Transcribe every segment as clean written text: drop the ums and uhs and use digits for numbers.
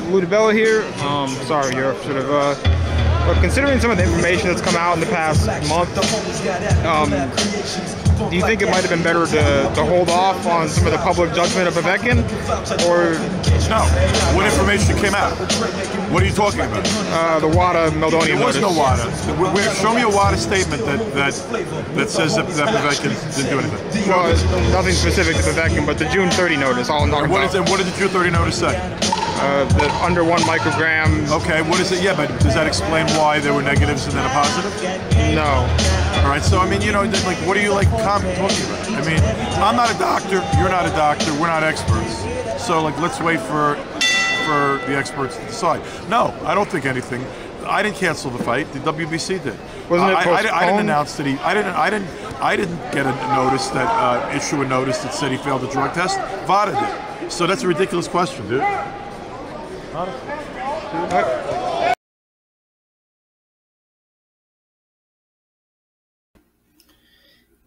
Ludabella here. Sorry, you're sort of but considering some of the information that's come out in the past month, do you think it might have been better to hold off on some of the public judgment of Povetkin, or no? What information came out? What are you talking about? The WADA Meldonium. There was notice. no WADA. Show me a WADA statement that says that Povetkin didn't do anything. Well, nothing specific to Povetkin, but the June 30 notice. All I'm talking about. What did the June 30 notice say? That under 1 microgram. Okay, what is it? Yeah, but does that explain why there were negatives and then a positive? No. All right, so I mean, you know, like, what are you like talking about? I mean, I'm not a doctor. You're not a doctor. We're not experts. So like, let's wait for the experts to decide. No, I don't think anything. I didn't cancel the fight. The WBC did. Wasn't it postponed? I didn't announce that I didn't get a notice that issue a notice that said he failed a drug test. VADA did. So that's a ridiculous question, dude.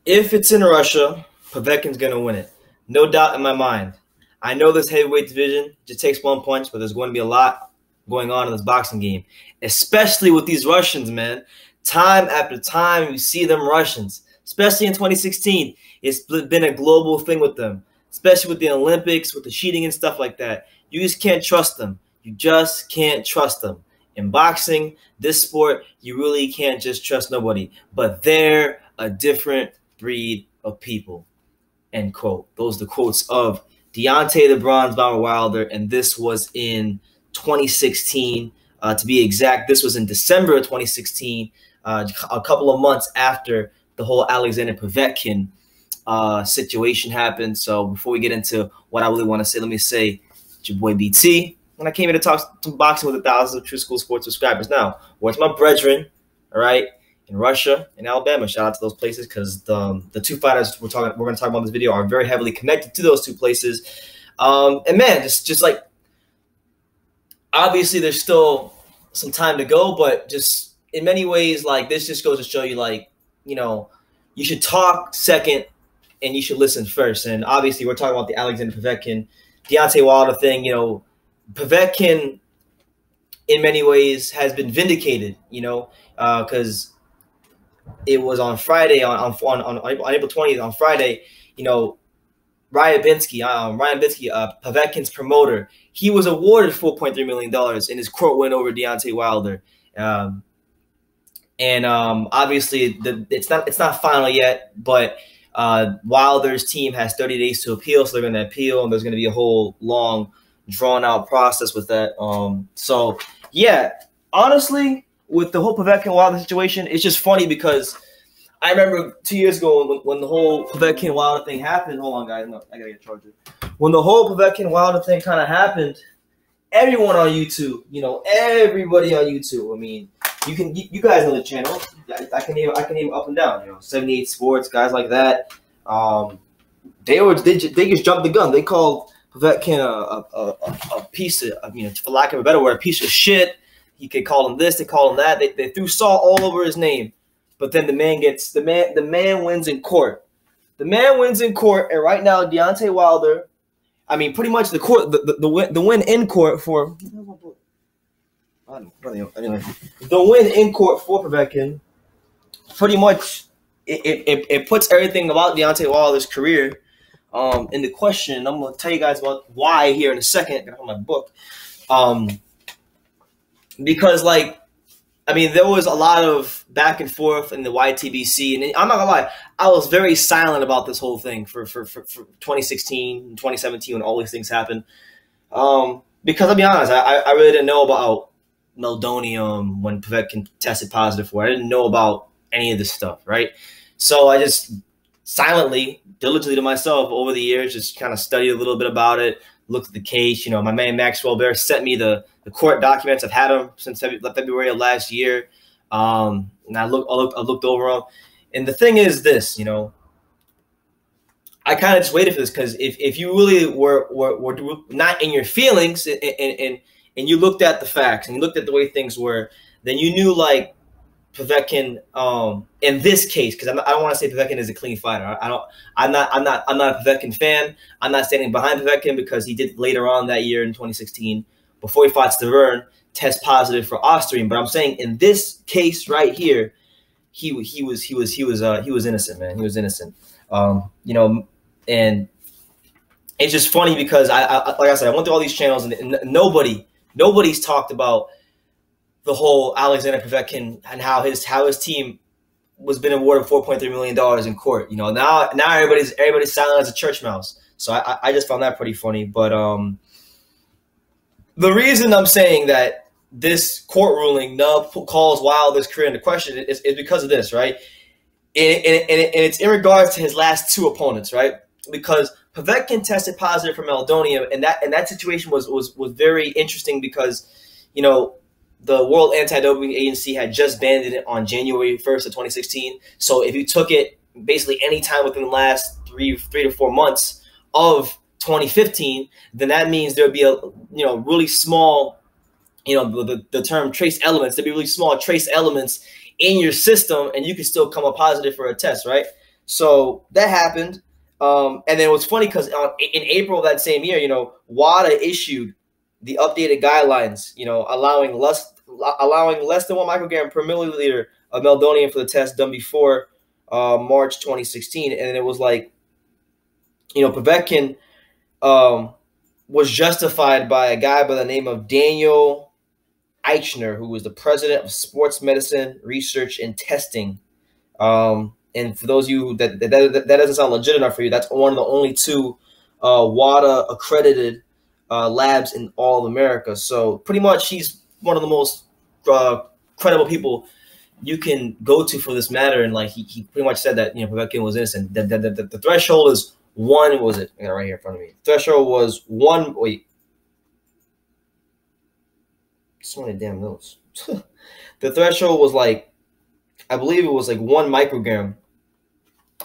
If it's in Russia, Povetkin's going to win it. No doubt in my mind. I know this heavyweight division just takes one punch, but there's going to be a lot going on in this boxing game, especially with these Russians, man. Time after time, you see them Russians, especially in 2016. It's been a global thing with them, especially with the Olympics, with the cheating and stuff like that. You just can't trust them. You just can't trust them. In boxing, this sport, you really can't just trust nobody. But they're a different breed of people. End quote. Those are the quotes of Deontay the Bronze Bomber Wilder, and this was in 2016. To be exact, this was in December of 2016, a couple of months after the whole Alexander Povetkin situation happened. So before we get into what I really want to say, let me say it's your boy BT. And I came here to talk some boxing with thousands of True School Sports subscribers. Now, where's my brethren, all right, in Russia and Alabama? Shout out to those places, because the two fighters we're going to talk about in this video are very heavily connected to those two places. And man, just like, obviously there's still some time to go, but just in many ways, like, this just goes to show you, like, you know, you should talk second and you should listen first. And obviously we're talking about the Alexander Povetkin, Deontay Wilder thing. You know, Povetkin in many ways has been vindicated, you know, because it was on Friday, on April 20th, on Friday, you know, Ryan Binsky, Povetkin's promoter, he was awarded $4.3 million in his court win over Deontay Wilder. Obviously it's not final yet, but Wilder's team has 30 days to appeal, so they're going to appeal, and there's going to be a whole long, drawn-out process with that. So, yeah, honestly, with the whole Povetkin-Wilder situation, it's just funny because I remember 2 years ago when the whole Povetkin-Wilder thing happened. Hold on, guys. No, I got to get a charger. When the whole Povetkin-Wilder thing kind of happened, everyone on YouTube, you know, everybody on YouTube, I mean, you guys know the channel. I can name up and down, you know, 78 Sports, guys like that. They just jumped the gun. They called Povetkin a piece of, you know, for lack of a better word, a piece of shit. He could call him this, they call him that. They threw salt all over his name. But then the man wins in court. The man wins in court, and right now Deontay Wilder, I mean, pretty much the win in court for anyway, the win in court for Povetkin, pretty much it puts everything about Deontay Wilder's career into question. I'm gonna tell you guys about why here in a second. I'm gonna have my book, because, like, I mean, there was a lot of back and forth in the YTBC, and I'm not gonna lie, I was very silent about this whole thing for 2016 and 2017 when all these things happened. Because I'll be honest, I really didn't know about Meldonium when Povetkin tested positive for it. I didn't know about any of this stuff, right? So I just silently, diligently to myself over the years, just kind of studied a little bit about it, looked at the case. You know, my man Maxwell Bear sent me the court documents. I've had them since February of last year. And I looked over them. And the thing is this, you know, I kind of just waited for this, because if you really were not in your feelings and you looked at the facts and you looked at the way things were, then you knew, like, Povetkin, in this case, because I don't want to say Povetkin is a clean fighter. I'm not a Povetkin fan. I'm not standing behind Povetkin because he did later on that year in 2016, before he fought Stavern, test positive for Austrian. But I'm saying in this case right here, he was innocent, man. He was innocent. You know, and it's just funny because I like I said, I went through all these channels and nobody's talked about the whole Alexander Povetkin and how his team was been awarded $4.3 million in court. You know, now everybody's silent as a church mouse. So I just found that pretty funny. But the reason I'm saying that this court ruling calls Wilder's career into question is because of this, right? And it's in regards to his last two opponents, right? Because Povetkin tested positive for Meldonium, and that situation was very interesting because, you know, the World Anti-Doping Agency had just banned it on January 1st of 2016. So if you took it basically any time within the last three to 4 months of 2015, then that means there'd be a really small, the term trace elements. There'd be really small trace elements in your system, and you could still come up positive for a test, right? So that happened. And then it was funny because in April of that same year, WADA issued the updated guidelines, allowing less than 1 microgram per milliliter of meldonium for the test done before March 2016. And it was like, Povetkin was justified by a guy by the name of Daniel Eichner, who was the president of Sports Medicine Research and Testing. And for those of you that doesn't sound legit enough for you, that's one of the only two WADA accredited labs in all of America. So pretty much he's one of the most credible people you can go to for this matter. And like he pretty much said that Povetkin was innocent. The threshold is one. What was it? I got it right here in front of me. Threshold was one. Wait, so many damn notes. The threshold was like, I believe it was like 1 microgram.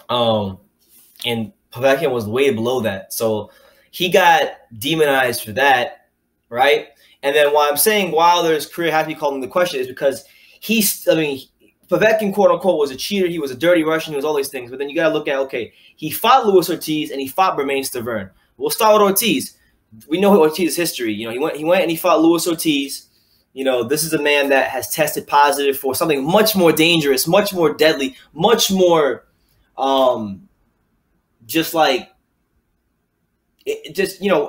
And Povetkin was way below that. So he got demonized for that, right? And then why I'm saying Wilder's career has to be called into question is because Povetkin, quote unquote, was a cheater. He was a dirty Russian. He was all these things. But then you got to look at, okay, he fought Luis Ortiz and he fought Bermain Stavern. We'll start with Ortiz. We know Ortiz's history. He went and he fought Luis Ortiz. This is a man that has tested positive for something much more dangerous, much more deadly, much more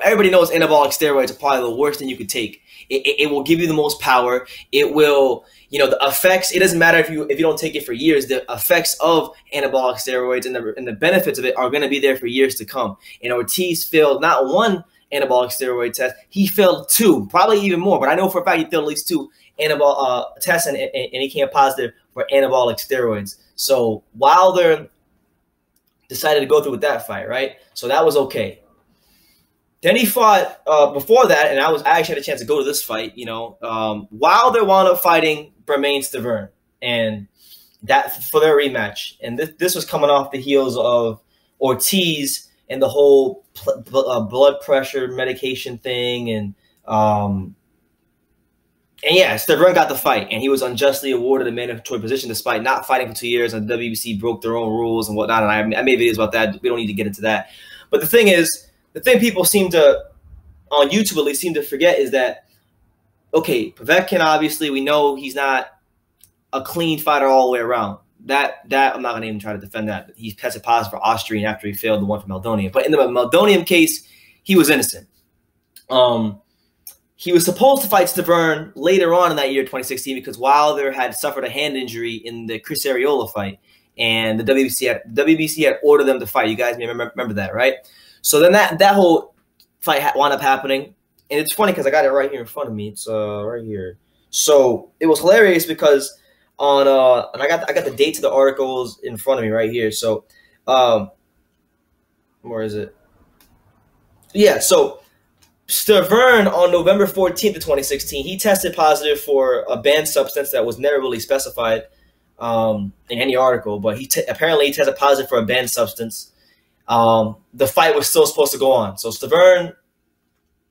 everybody knows anabolic steroids are probably the worst thing you could take. It will give you the most power. It will, the effects, it doesn't matter if you don't take it for years, the effects of anabolic steroids and the benefits of it are going to be there for years to come. And Ortiz failed not one anabolic steroid test, he failed 2, probably even more, but I know for a fact he failed at least 2 anabolic tests and he came up for anabolic steroids. So Wilder decided to go through with that fight, right? So that was okay. Then he fought before that, and I actually had a chance to go to this fight. Wilder wound up fighting Bermain Stavern, and that for their rematch. And this was coming off the heels of Ortiz and the whole blood pressure medication thing, and yeah, Stavern got the fight, and he was unjustly awarded a mandatory position despite not fighting for 2 years, and the WBC broke their own rules and whatnot. And I made videos about that. We don't need to get into that. But the thing is, the thing people seem to, on YouTube at least, seem to forget is that, okay, Povetkin, obviously, we know he's not a clean fighter all the way around. That I'm not going to even try to defend that. He tested positive for Austrian after he failed the one for Meldonium. But in the Meldonium case, he was innocent. He was supposed to fight Stavern later on in that year, 2016, because Wilder had suffered a hand injury in the Chris Arreola fight, and the WBC had ordered them to fight. You guys may remember that, right? So then that whole fight wound up happening, and it's funny because I got it right here in front of me. It's right here. So it was hilarious because and I got the dates of the articles in front of me right here. So where is it? Yeah. So Stavern on November 14th of 2016, he tested positive for a banned substance that was never really specified in any article, but apparently he tested positive for a banned substance. The fight was still supposed to go on. So Stavern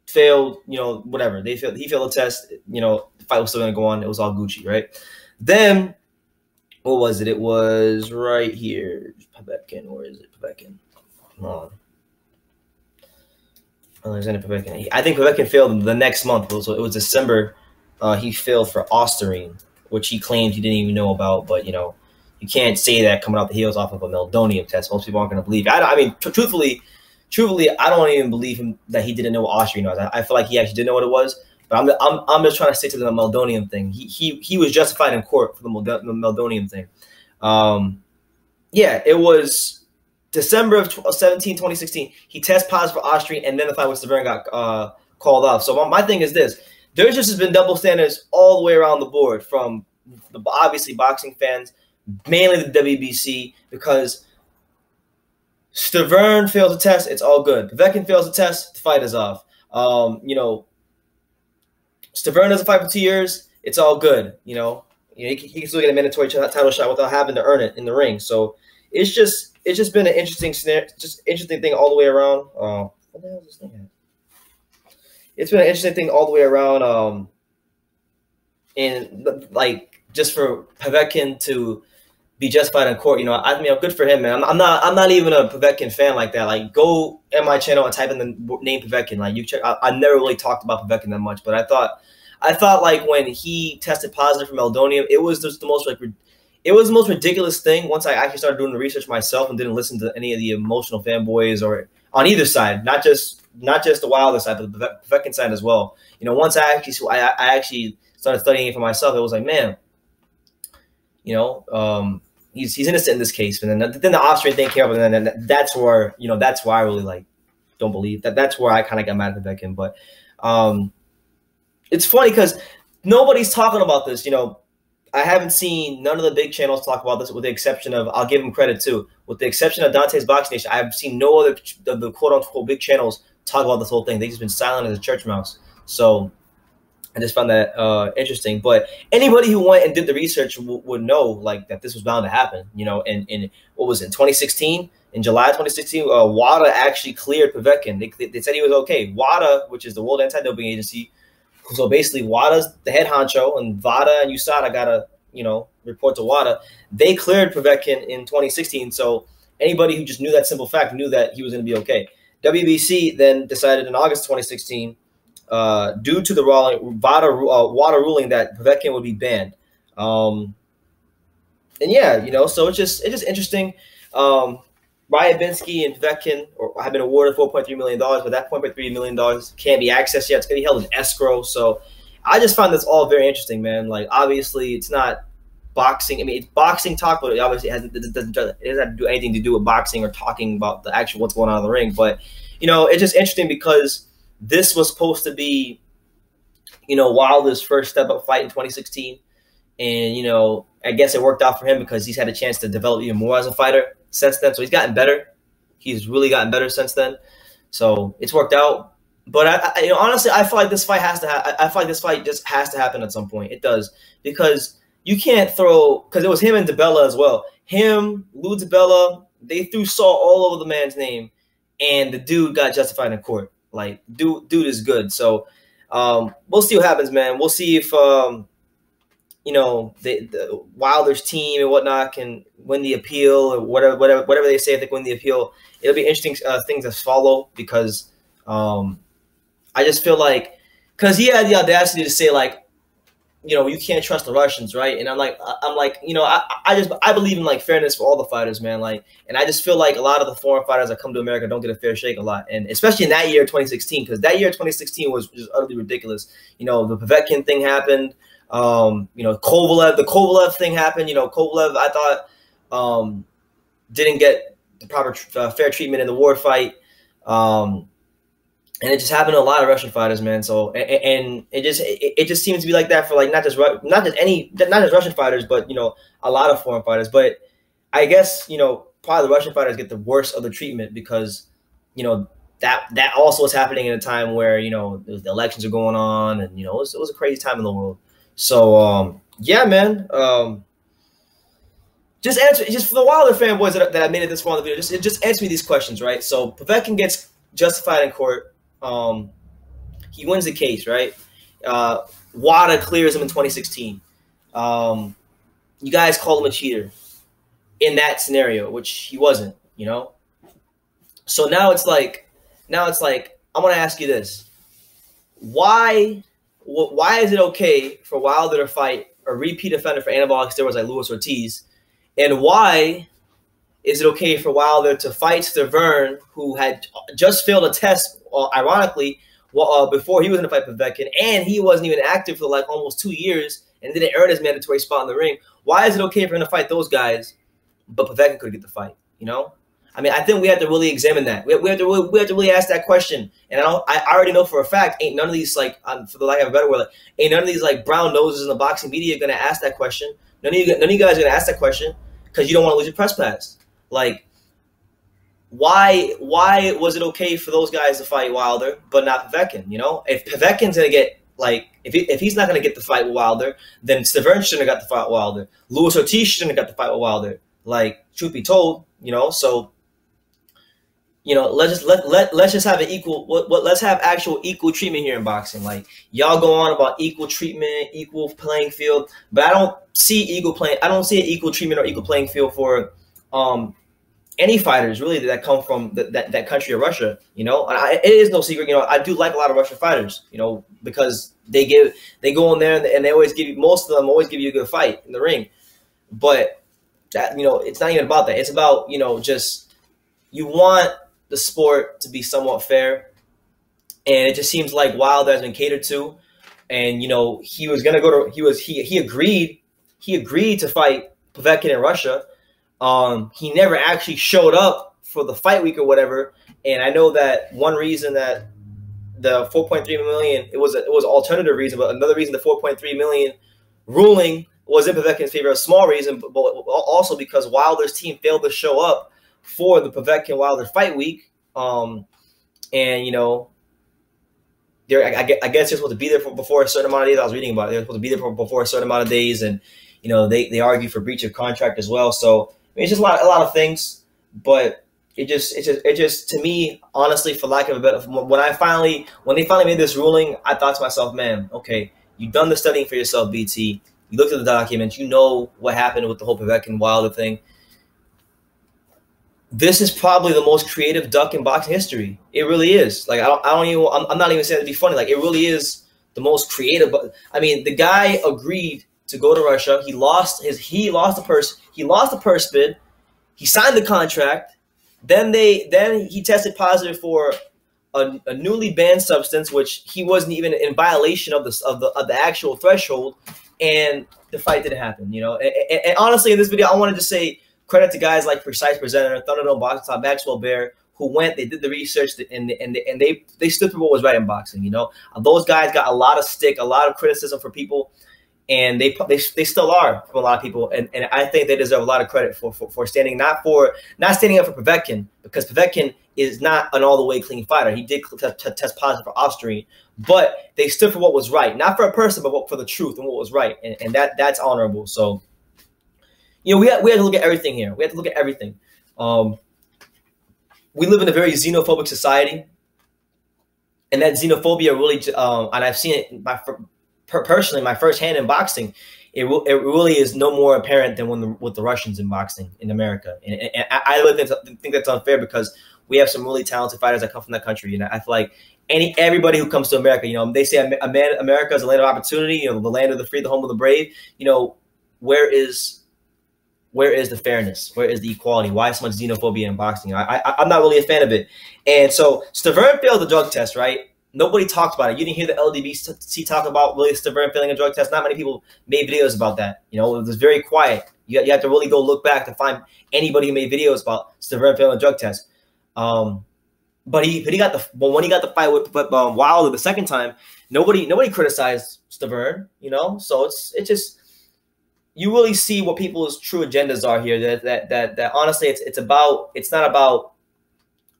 failed, whatever. He failed the test, the fight was still going to go on. It was all Gucci, right? Then what was it? It was right here. Povetkin. Where is it? Povetkin. Hold on. Alexander Povetkin. I think Povetkin failed the next month. So it was December. He failed for Osterine, which he claimed he didn't even know about. But, you know, you can't say that coming out the heels off of a Meldonium test. Most people aren't going to believe. I mean, truthfully, I don't even believe him that he didn't know what Osterine was. I feel like he actually did know what it was. But I'm just trying to stick to the Meldonium thing. He was justified in court for the Meldonium thing. Yeah, it was December of 2016. He tested positive for Osterine, and then the fight with Severin got called off. So my thing is this. There's just been double standards all the way around the board from obviously boxing fans, mainly the WBC, because Severin fails a test, it's all good. Povetkin fails a test, the fight is off. You know, Severin doesn't fight for 2 years, it's all good. You know, he can still get a mandatory title shot without having to earn it in the ring. So it's just been an interesting thing all the way around. What the hell is this thing at? It's been an interesting thing all the way around. And like just for Povetkin to be justified in court, you know, I mean, good for him, man. I'm not even a Povetkin fan like that. Like, go in my channel and type in the name Povetkin. Like, you check. I never really talked about Povetkin that much, but I thought like when he tested positive for Meldonium, it was just the most ridiculous thing. Once I actually started doing the research myself and didn't listen to any of the emotional fanboys or on either side, not just the Wilder side, but the Povetkin side as well. You know, once I actually started studying it for myself, it was like, man, you know, he's innocent in this case. And then the Austrian thing came up, and then that's where, you know, that's why I really like don't believe that. That's where I kind of got mad at Povetkin. But it's funny because nobody's talking about this. You know, I haven't seen none of the big channels talk about this, with the exception of, I'll give him credit too, with the exception of Dante's Boxing Nation. I've seen no other of the quote unquote big channels talk about this whole thing. They've just been silent as a church mouse. So I just found that interesting. But anybody who went and did the research would know like that this was bound to happen. You know, and what was it, 2016? In July 2016, WADA actually cleared Povetkin. They said he was okay. WADA, which is the World Anti-Doping Agency. So basically, WADA's the head honcho, and VADA and USADA gotta, you know, report to WADA. They cleared Povetkin in 2016. So anybody who just knew that simple fact knew that he was going to be okay. WBC then decided in August 2016, due to the WADA ruling, that Povetkin would be banned. And yeah, you know, so it's just interesting. Ryabinski and Povetkin have been awarded $4.3 million, but that $4.3 million can't be accessed yet. It's going to be held in escrow. So I just find this all very interesting, man. Like, obviously, it's not boxing. I mean, it's boxing talk, but it obviously it doesn't have to do anything to do with boxing or talking about the actual what's going on in the ring. But, you know, it's just interesting because this was supposed to be, you know, Wilder's first step-up fight in 2016. And, you know, I guess it worked out for him because he's had a chance to develop even more as a fighter since then. So he's gotten better. He's really gotten better since then. So it's worked out. But you know, honestly, I feel like this fight has to. I feel like this fight just has to happen at some point. It does, because you can't throw, because it was him and DiBella as well. Him, Lou DiBella, they threw salt all over the man's name, and the dude got justified in court. Like, dude is good. So we'll see what happens, man. We'll see if you know, the Wilder's team and whatnot can win the appeal, or whatever they say. If they win the appeal, it'll be interesting things to follow, because I just feel like, because he had the audacity to say, like, you know, you can't trust the Russians, right? And I'm like, you know, I believe in like fairness for all the fighters, man. Like, and I just feel like a lot of the foreign fighters that come to America don't get a fair shake a lot, and especially in that year, 2016, because that year, 2016, was just utterly ridiculous. You know, the Povetkin thing happened. You know, the Kovalev thing happened. You know, Kovalev, I thought, didn't get the proper fair treatment in the war fight. And it just happened to a lot of Russian fighters, man. So, and it just seems to be like that for like not just Russian fighters, but, you know, a lot of foreign fighters. But I guess, you know, probably the Russian fighters get the worst of the treatment, because, you know, that also was happening in a time where, you know, the elections are going on, and, you know, it was a crazy time in the world. So yeah, man. Just for the Wilder fanboys that I made it this far in the video, just answer me these questions, right? So Povetkin gets justified in court. He wins the case, right? WADA clears him in 2016. you guys call him a cheater in that scenario, which he wasn't, you know? So now it's like, I want to ask you this. Why is it okay for Wilder to fight a repeat offender for anabolic steroids like Luis Ortiz? And why is it okay for Wilder to fight Stavern, who had just failed a test, ironically, before he was going to fight Povetkin, and he wasn't even active for like almost 2 years and didn't earn his mandatory spot in the ring? Why is it okay for him to fight those guys, but Povetkin could get the fight? You know, I mean, I think we have to really examine that. We have to really ask that question. And I already know for a fact, ain't none of these, like, for the lack of a better word, like, ain't none of these like brown noses in the boxing media going to ask that question. None of you guys are going to ask that question because you don't want to lose your press pass. Like, why was it okay for those guys to fight Wilder but not Povetkin? You know, if Povetkin's going to get, like, if he's not going to get the fight with Wilder, then Stavern shouldn't have got the fight with Wilder. Luis Ortiz shouldn't have got the fight with Wilder. Like, truth be told, you know, so, you know, let's just have an equal, let's have actual equal treatment here in boxing. Like, y'all go on about equal treatment, equal playing field, but I don't see I don't see an equal treatment or equal playing field for any fighters really that come from that country of Russia. You know, it is no secret. You know, I do like a lot of Russian fighters. You know, because they go in there and they always give you, most of them always give you a good fight in the ring. But that, you know, it's not even about that. It's about, you know, just, you want the sport to be somewhat fair, and it just seems like Wilder has been catered to. And, you know, he was gonna go to, he agreed to fight Povetkin in Russia. He never actually showed up for the fight week or whatever. And I know that one reason that the 4.3 million, it was an alternative reason, but another reason the 4.3 million ruling was in Povetkin's favor, a small reason, but also because Wilder's team failed to show up for the Povetkin-Wilder fight week. And, you know, I guess they're supposed to be there before a certain amount of days. I was reading about it. They're supposed to be there before a certain amount of days. And, you know, they argue for breach of contract as well. So, I mean, it's just a lot of things. But it just, to me, honestly, for lack of a better, when they finally made this ruling, I thought to myself, man, okay, you've done the studying for yourself, BT. You looked at the documents. You know what happened with the whole Povetkin-Wilder thing. This is probably the most creative duck in boxing history. It really is. Like, I'm not even saying it to be funny. Like, it really is the most creative. But I mean, the guy agreed to go to Russia. He lost the purse bid. He signed the contract. Then he tested positive for a newly banned substance, which he wasn't even in violation of the actual threshold, and the fight didn't happen. You know, and honestly, in this video, I wanted to say credit to guys like Precise Presenter, Thunderdome Boxing Top, Maxwell Bear, who went, they did the research, and they stood for what was right in boxing. You know, those guys got a lot of stick, a lot of criticism for people, and they still are from a lot of people, and I think they deserve a lot of credit for standing not standing up for Povetkin, because Povetkin is not an all the way clean fighter. He did test positive for Osterine, but they stood for what was right, not for a person, but for the truth and what was right, and that's honorable. So, you know, we have to look at everything here. We have to look at everything. We live in a very xenophobic society, and that xenophobia really, and I've seen it personally, my first hand in boxing. It really is no more apparent than with the Russians in boxing in America, and I really think that's unfair, because we have some really talented fighters that come from that country, and I feel like everybody who comes to America, you know, they say America is a land of opportunity, you know, the land of the free, the home of the brave. You know, where is the fairness? Where is the equality? Why so much xenophobia in boxing? I'm not really a fan of it. And so Stavern failed the drug test, right? Nobody talked about it. You didn't hear the LDBC talk about really Stavern failing a drug test. Not many people made videos about that. You know, it was very quiet. You have to really go look back to find anybody who made videos about Stavern failing a drug test. But when he got the fight with Wilder the second time, nobody criticized Stavern. You know, so it's just, you really see what people's true agendas are here. That honestly, it's not about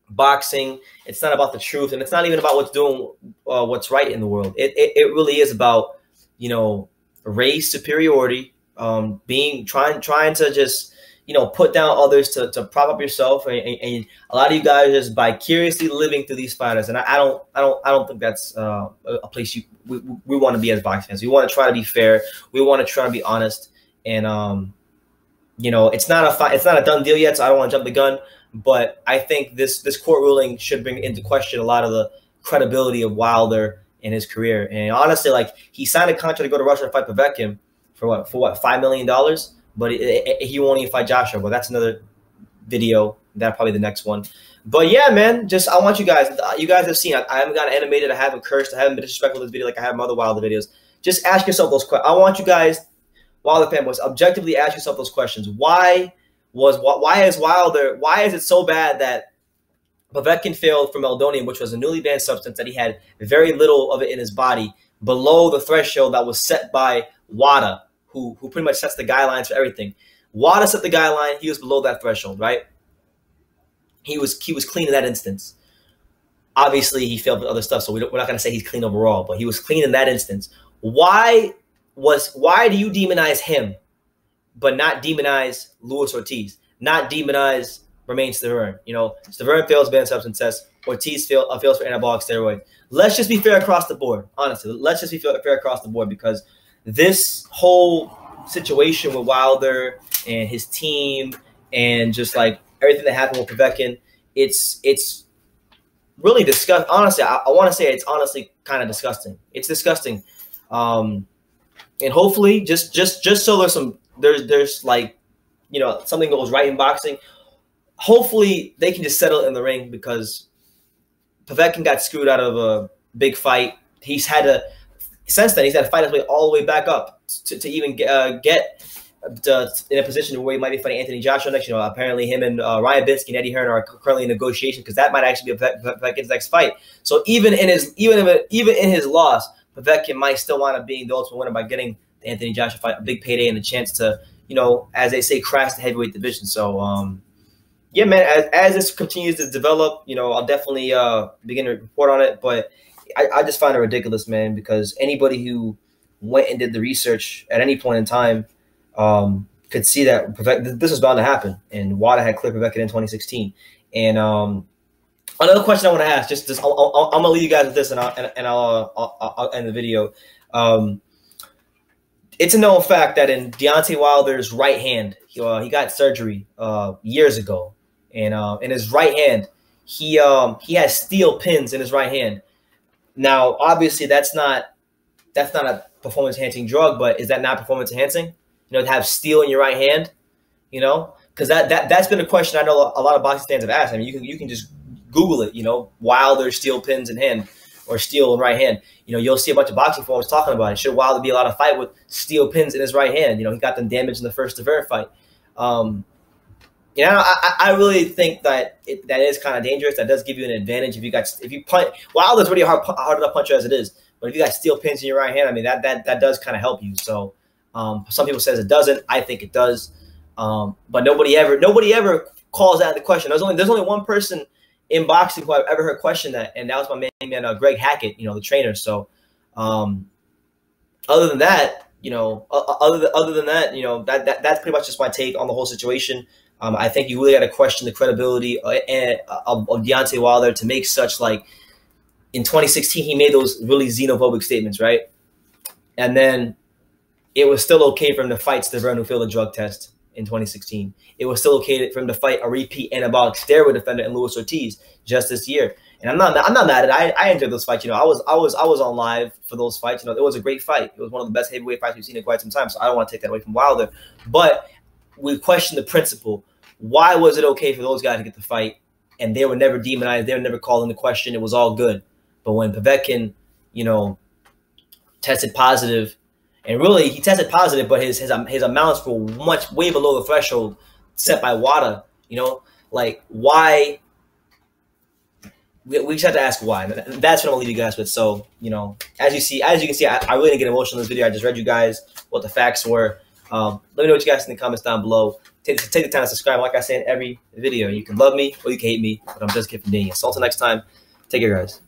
boxing. It's not about the truth, and it's not even about what's right in the world. It really is about, you know, race superiority, trying to just, you know, put down others to prop up yourself, and a lot of you guys are just vicariously living through these fighters, and I don't think that's a place we want to be as boxing fans. We want to try to be fair. We want to try to be honest. And you know, it's not a done deal yet, so I don't want to jump the gun. But I think this court ruling should bring into question a lot of the credibility of Wilder in his career. And honestly, like, he signed a contract to go to Russia to fight Povetkin for what $5 million, but he won't even fight Joshua. But that's another video. That's probably the next one. But yeah, man, just I want you guys have seen. I haven't gotten animated. I haven't cursed. I haven't been disrespectful in this video like I have in other Wilder videos. Just ask yourself those questions. I want you guys, Wilder fanboys, objectively ask yourself those questions. Why is it so bad that Povetkin failed for Meldonium, which was a newly banned substance that he had very little of it in his body, below the threshold that was set by WADA, who pretty much sets the guidelines for everything. WADA set the guideline. He was below that threshold, right? He was clean in that instance. Obviously, he failed with other stuff, so we're not going to say he's clean overall, but he was clean in that instance. Why do you demonize him, but not demonize Luis Ortiz? Not demonize Romain Stavern? You know, Stavern fails banned substance test. Ortiz fails for anabolic steroid. Let's just be fair across the board. Honestly, let's just be fair across the board, because this whole situation with Wilder and his team and just like everything that happened with Povetkin, it's really disgusting. Honestly, I want to say it's honestly kind of disgusting. It's disgusting. And hopefully, just so there's like, you know, something goes right in boxing, hopefully they can just settle in the ring, because Povetkin got screwed out of a big fight. Since then he's had to fight his way all the way back up to even get in a position where he might be fighting Anthony Joshua next. You know, apparently him and Ryan Binsky and Eddie Hearn are currently in negotiations, because that might actually be Povetkin's next fight. So even in his loss, Povetkin might still wind up being the ultimate winner by getting the Anthony Joshua fight, a big payday and a chance to, you know, as they say, crash the heavyweight division. So yeah, man, as this continues to develop, you know, I'll definitely begin to report on it. But I just find it ridiculous, man, because anybody who went and did the research at any point in time could see that this was bound to happen. And WADA had cleared Povetkin in 2016. And another question I want to ask, I'm gonna leave you guys with this, and I'll end the video. It's a known fact that in Deontay Wilder's right hand, he got surgery years ago, and in his right hand, he has steel pins in his right hand. Now, obviously, that's not a performance enhancing drug, but is that not performance enhancing? You know, to have steel in your right hand, you know, because that's been a question I know a lot of boxing fans have asked. I mean, you can just Google it, you know, Wilder steel pins in hand or steel in right hand. You know, you'll see a bunch of boxing forums talking about it. Should Wilder be allowed to fight with steel pins in his right hand? You know, he got them damaged in the first Stavern fight. You know, I really think that is kind of dangerous. That does give you an advantage if you punch. Wilder's really hard enough puncher as it is, but if you got steel pins in your right hand, I mean that does kind of help you. So some people says it doesn't. I think it does. But nobody ever calls that into question. There's only one person in boxing who I've ever heard question that, and that was my main man, Greg Hackett, you know, the trainer. So other than that, you know, that's pretty much just my take on the whole situation. I think you really got to question the credibility of Deontay Wilder to make such, like, in 2016 he made those really xenophobic statements, right? And then it was still okay for him to fight Stavern, who failed a drug test in 2016. It was still okay for him to fight a repeat anabolic steroid defender in Luis Ortiz just this year. And I'm not mad at it. I enjoyed those fights. You know, I was on live for those fights. You know, it was a great fight. It was one of the best heavyweight fights we've seen in quite some time. So I don't want to take that away from Wilder. But we question the principle. Why was it okay for those guys to get the fight, and they were never demonized? They were never called into question. It was all good. But when Povetkin, you know, tested positive, and really he tested positive, but his amounts were way below the threshold set by WADA. You know, like, why? We just have to ask why. And that's what I'm gonna leave you guys with. So, you know, as you can see, I really didn't get emotional in this video. I just read you guys what the facts were. Let me know what you guys think in the comments down below. Take the time to subscribe. Like I say in every video, you can love me or you can hate me, but I'm just kidding. So until next time, take care, guys.